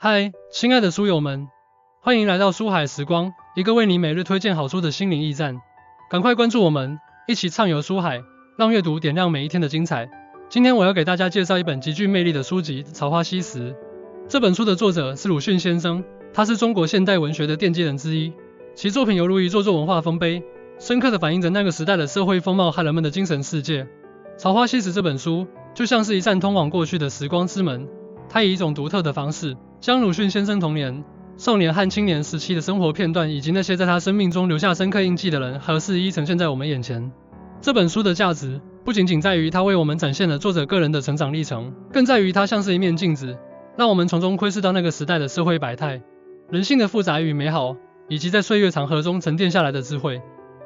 嗨，亲爱的书友们，欢迎来到书海时光，一个为你每日推荐好书的心灵驿站。赶快关注我们，一起畅游书海，让阅读点亮每一天的精彩。今天我要给大家介绍一本极具魅力的书籍《草花西时》。这本书的作者是鲁迅先生，他是中国现代文学的奠基人之一。其作品犹如一座座文化丰碑，深刻地反映着那个时代的社会风貌和人们的精神世界。《草花西时》这本书就像是一扇通往过去的时光之门，它以一种独特的方式，将鲁迅先生童年、少年和青年时期的生活片段，以及那些在他生命中留下深刻印记的人和事一一呈现在我们眼前。这本书的价值不仅仅在于它为我们展现了作者个人的成长历程，更在于它像是一面镜子，让我们从中窥视到那个时代的社会百态、人性的复杂与美好，以及在岁月长河中沉淀下来的智慧。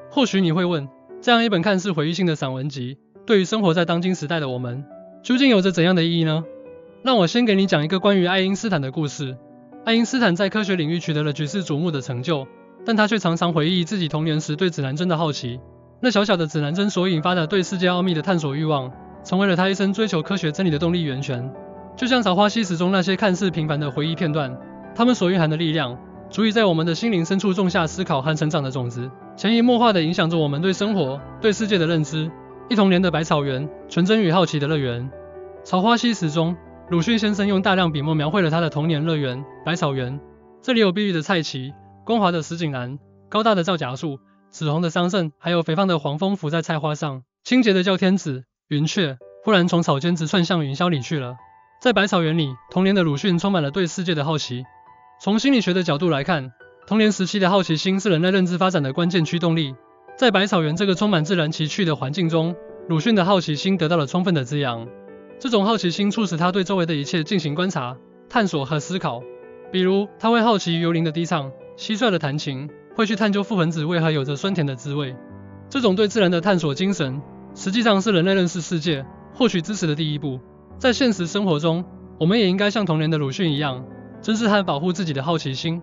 或许你会问，这样一本看似回忆性的散文集，对于生活在当今时代的我们，究竟有着怎样的意义呢？让我先给你讲一个关于爱因斯坦的故事。爱因斯坦在科学领域取得了举世瞩目的成就，但他却常常回忆自己童年时对指南针的好奇。那小小的指南针所引发的对世界奥秘的探索欲望，成为了他一生追求科学真理的动力源泉。就像《草花西时》中那些看似平凡的回忆片段，它们所蕴含的力量，足以在我们的心灵深处种下思考和成长的种子，潜移默化地影响着我们对生活、对世界的认知。一童年的百草园，纯真与好奇的乐园。《草花西时》中，鲁迅先生用大量笔墨描绘了他的童年乐园——百草园。这里有碧绿的菜畦、光滑的石井栏、高大的皂荚树、紫红的桑葚，还有肥胖的黄蜂伏在菜花上。清洁的叫天子、云雀忽然从草间直窜向云霄里去了。在百草园里，童年的鲁迅充满了对世界的好奇。从心理学的角度来看，童年时期的好奇心是人类认知发展的关键驱动力。在百草园这个充满自然奇趣的环境中，鲁迅的好奇心得到了充分的滋养。这种好奇心促使他对周围的一切进行观察、探索和思考。比如，他会好奇于幽灵的低唱、蟋蟀的弹琴，会去探究覆盆子为何有着酸甜的滋味。这种对自然的探索精神，实际上是人类认识世界、获取知识的第一步。在现实生活中，我们也应该像童年的鲁迅一样，珍视和保护自己的好奇心。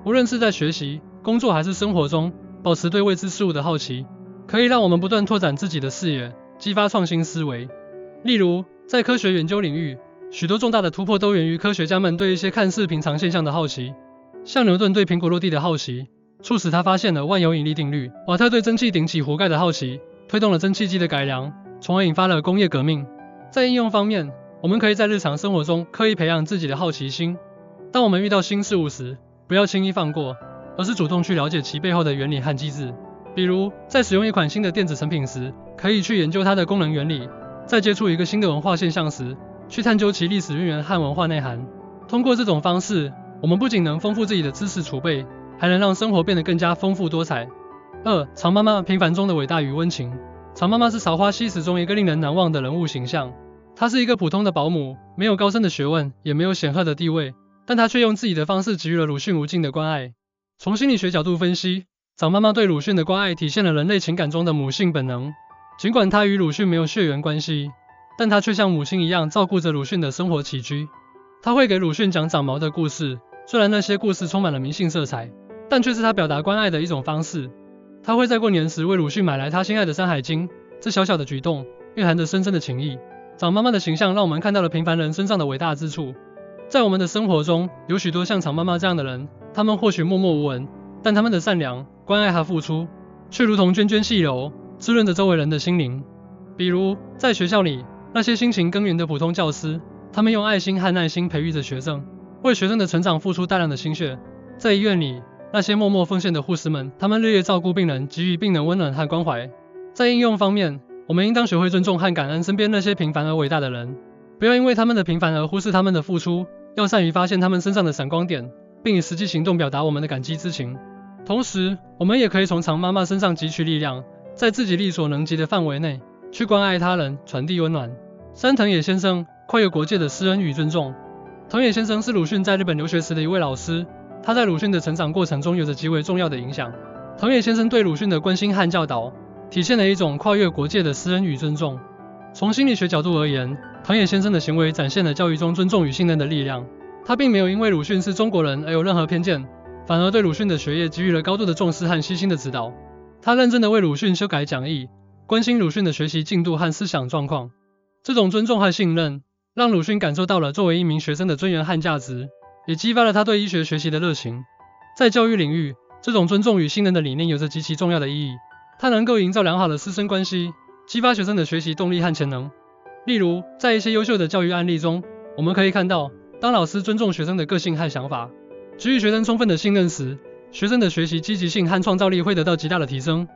无论是在学习、工作还是生活中，保持对未知事物的好奇，可以让我们不断拓展自己的视野，激发创新思维。例如，在科学研究领域，许多重大的突破都源于科学家们对一些看似平常现象的好奇。像牛顿对苹果落地的好奇，促使他发现了万有引力定律；瓦特对蒸汽顶起壶盖的好奇，推动了蒸汽机的改良，从而引发了工业革命。在应用方面，我们可以在日常生活中刻意培养自己的好奇心。当我们遇到新事物时，不要轻易放过，而是主动去了解其背后的原理和机制。比如，在使用一款新的电子产品时，可以去研究它的功能原理；在接触一个新的文化现象时，去探究其历史渊源和文化内涵。通过这种方式，我们不仅能丰富自己的知识储备，还能让生活变得更加丰富多彩。2. 常妈妈平凡中的伟大与温情。常妈妈是《草花西时》中一个令人难忘的人物形象。她是一个普通的保姆，没有高深的学问，也没有显赫的地位，但她却用自己的方式给予了鲁迅无尽的关爱。从心理学角度分析，长妈妈对鲁迅的关爱体现了人类情感中的母性本能。尽管她与鲁迅没有血缘关系，但她却像母亲一样照顾着鲁迅的生活起居。她会给鲁迅讲长毛的故事，虽然那些故事充满了迷信色彩，但却是她表达关爱的一种方式。她会在过年时为鲁迅买来他心爱的《山海经》，这小小的举动蕴含着深深的情谊。长妈妈的形象让我们看到了平凡人身上的伟大之处。在我们的生活中，有许多像长妈妈这样的人，他们或许默默无闻，但他们的善良、关爱和付出，却如同涓涓细流，滋润着周围人的心灵。比如，在学校里，那些辛勤耕耘的普通教师，他们用爱心和耐心培育着学生，为学生的成长付出大量的心血。在医院里，那些默默奉献的护士们，他们日夜照顾病人，给予病人温暖和关怀。在应用方面，我们应当学会尊重和感恩身边那些平凡而伟大的人，不要因为他们的平凡而忽视他们的付出，要善于发现他们身上的闪光点，并以实际行动表达我们的感激之情。同时，我们也可以从常妈妈身上汲取力量，在自己力所能及的范围内，去关爱他人，传递温暖。山藤野先生，跨越国界的施恩与尊重。藤野先生是鲁迅在日本留学时的一位老师，他在鲁迅的成长过程中有着极为重要的影响。藤野先生对鲁迅的关心和教导，体现了一种跨越国界的施恩与尊重。从心理学角度而言，藤野先生的行为展现了教育中尊重与信任的力量。他并没有因为鲁迅是中国人而有任何偏见，反而对鲁迅的学业给予了高度的重视和悉心的指导。他认真地为鲁迅修改讲义，关心鲁迅的学习进度和思想状况。这种尊重和信任，让鲁迅感受到了作为一名学生的尊严和价值。也激发了他对医学学习的热情。在教育领域，这种尊重与信任的理念有着极其重要的意义，它能够营造良好的师生关系，激发学生的学习动力和潜能。例如，在一些优秀的教育案例中，我们可以看到，当老师尊重学生的个性和想法，给予学生充分的信任时，学生的学习积极性和创造力会得到极大的提升。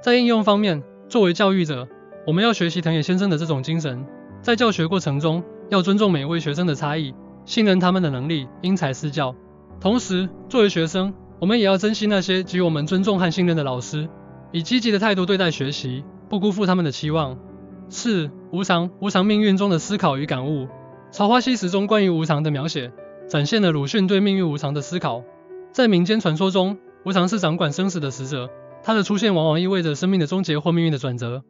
在应用方面，作为教育者，我们要学习藤野先生的这种精神，在教学过程中，要尊重每位学生的差异，信任他们的能力，因材施教。同时，作为学生，我们也要珍惜那些给予我们尊重和信任的老师，以积极的态度对待学习，不辜负他们的期望。4. 无常命运中的思考与感悟。草花希时中关于无常的描写，展现了鲁迅对命运无常的思考。在民间传说中，无常是掌管生死的使者，它的出现往往意味着生命的终结或命运的转折。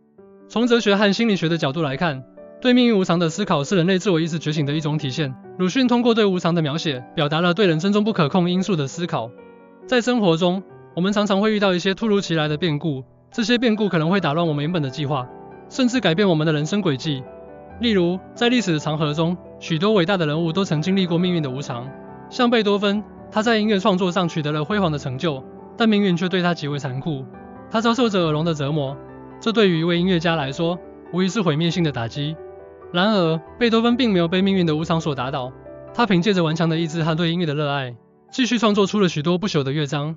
从哲学和心理学的角度来看，对命运无常的思考是人类自我意识觉醒的一种体现。鲁迅通过对无常的描写，表达了对人生中不可控因素的思考。在生活中，我们常常会遇到一些突如其来的变故，这些变故可能会打乱我们原本的计划，甚至改变我们的人生轨迹。例如，在历史的长河中，许多伟大的人物都曾经历过命运的无常。像贝多芬，他在音乐创作上取得了辉煌的成就，但命运却对他极为残酷，他遭受着耳聋的折磨，这对于一位音乐家来说，无疑是毁灭性的打击。然而，贝多芬并没有被命运的无常所打倒，他凭借着顽强的意志和对音乐的热爱，继续创作出了许多不朽的乐章。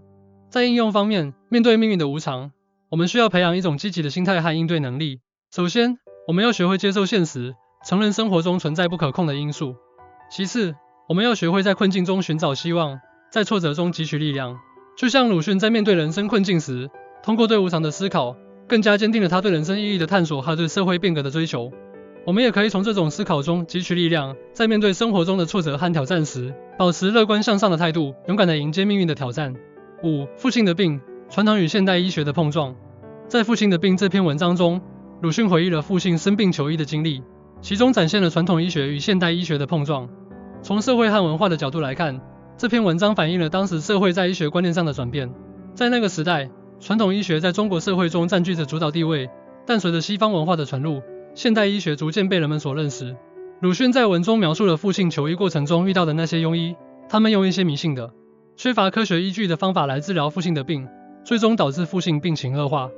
在应用方面，面对命运的无常，我们需要培养一种积极的心态和应对能力。首先，我们要学会接受现实，承认生活中存在不可控的因素。其次，我们要学会在困境中寻找希望，在挫折中汲取力量。就像鲁迅在面对人生困境时，通过对无常的思考，更加坚定了他对人生意义的探索和对社会变革的追求。我们也可以从这种思考中汲取力量，在面对生活中的挫折和挑战时，保持乐观向上的态度，勇敢地迎接命运的挑战。5. 父亲的病，传统与现代医学的碰撞。在《父亲的病》这篇文章中，鲁迅回忆了父亲生病求医的经历，其中展现了传统医学与现代医学的碰撞。从社会和文化的角度来看，这篇文章反映了当时社会在医学观念上的转变。在那个时代，传统医学在中国社会中占据着主导地位，但随着西方文化的传入，现代医学逐渐被人们所认识。鲁迅在文中描述了父亲求医过程中遇到的那些庸医，他们用一些迷信的、缺乏科学依据的方法来治疗父亲的病，最终导致父亲病情恶化。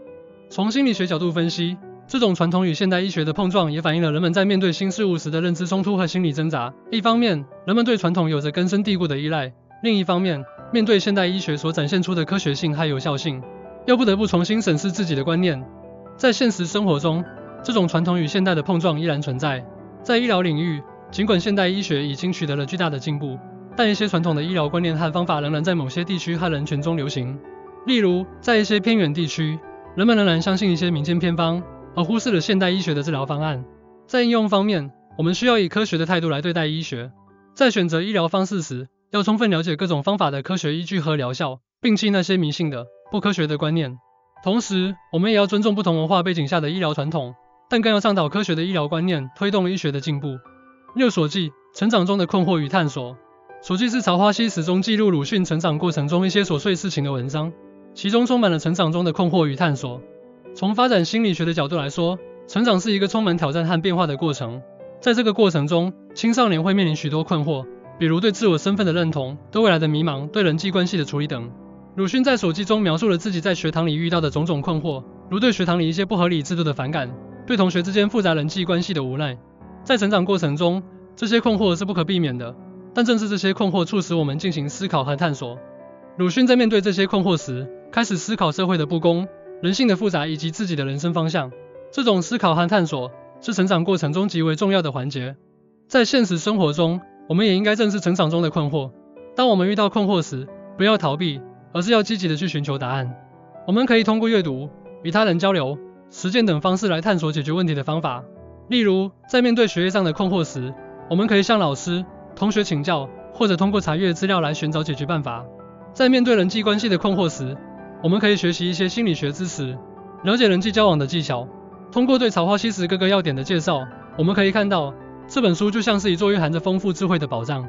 从心理学角度分析，这种传统与现代医学的碰撞也反映了人们在面对新事物时的认知冲突和心理挣扎。一方面，人们对传统有着根深蒂固的依赖；另一方面，面对现代医学所展现出的科学性和有效性，又不得不重新审视自己的观念。在现实生活中，这种传统与现代的碰撞依然存在。在医疗领域，尽管现代医学已经取得了巨大的进步，但一些传统的医疗观念和方法仍然在某些地区和人群中流行。例如，在一些偏远地区，人们仍然相信一些民间偏方，而忽视了现代医学的治疗方案。在应用方面，我们需要以科学的态度来对待医学。在选择医疗方式时，要充分了解各种方法的科学依据和疗效，摒弃那些迷信的、不科学的观念。同时，我们也要尊重不同文化背景下的医疗传统，但更要倡导科学的医疗观念，推动医学的进步。6所记，成长中的困惑与探索。所记是《曹花溪时》中记录鲁迅成长过程中一些琐碎事情的文章，其中充满了成长中的困惑与探索。从发展心理学的角度来说，成长是一个充满挑战和变化的过程。在这个过程中，青少年会面临许多困惑，比如对自我身份的认同、对未来的迷茫、对人际关系的处理等。鲁迅在手记中描述了自己在学堂里遇到的种种困惑，如对学堂里一些不合理制度的反感，对同学之间复杂人际关系的无奈。在成长过程中，这些困惑是不可避免的，但正是这些困惑促使我们进行思考和探索。鲁迅在面对这些困惑时，开始思考社会的不公、人性的复杂以及自己的人生方向。这种思考和探索是成长过程中极为重要的环节。在现实生活中，我们也应该正视成长中的困惑。当我们遇到困惑时，不要逃避，而是要积极的去寻求答案。我们可以通过阅读、与他人交流、实践等方式来探索解决问题的方法。例如，在面对学业上的困惑时，我们可以向老师、同学请教，或者通过查阅资料来寻找解决办法。在面对人际关系的困惑时，我们可以学习一些心理学知识，了解人际交往的技巧。通过对《曹花溪时》各个要点的介绍，我们可以看到，这本书就像是一座蕴含着丰富智慧的宝藏。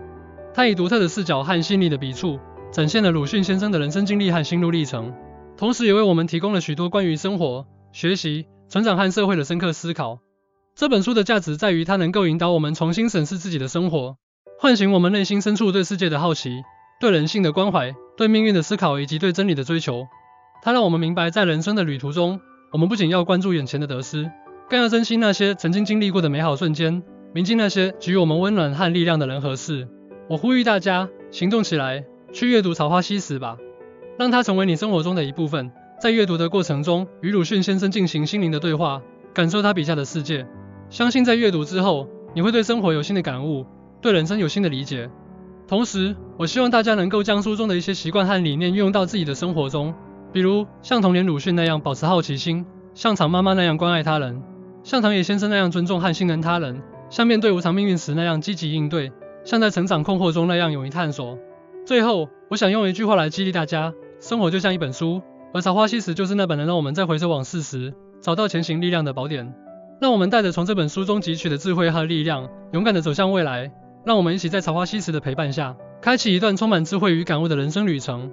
它以独特的视角和细腻的笔触，展现了鲁迅先生的人生经历和心路历程，同时也为我们提供了许多关于生活、学习、成长和社会的深刻思考。这本书的价值在于它能够引导我们重新审视自己的生活，唤醒我们内心深处对世界的好奇，对人性的关怀，对命运的思考以及对真理的追求。它让我们明白，在人生的旅途中，我们不仅要关注眼前的得失，更要珍惜那些曾经经历过的美好瞬间，铭记那些给予我们温暖和力量的人和事。我呼吁大家行动起来，去阅读《草花西辞》吧，让它成为你生活中的一部分。在阅读的过程中，与鲁迅先生进行心灵的对话，感受他笔下的世界。相信在阅读之后，你会对生活有新的感悟，对人生有新的理解。同时，我希望大家能够将书中的一些习惯和理念运用到自己的生活中，比如像童年鲁迅那样保持好奇心，像常妈妈那样关爱他人，像唐野先生那样尊重和信任他人，像面对无常命运时那样积极应对，像在成长困惑中那样勇于探索。最后，我想用一句话来激励大家：生活就像一本书，而草花西辞就是那本能让我们在回首往事时找到前行力量的宝典。让我们带着从这本书中汲取的智慧和力量，勇敢地走向未来。让我们一起在草花西辞的陪伴下，开启一段充满智慧与感悟的人生旅程。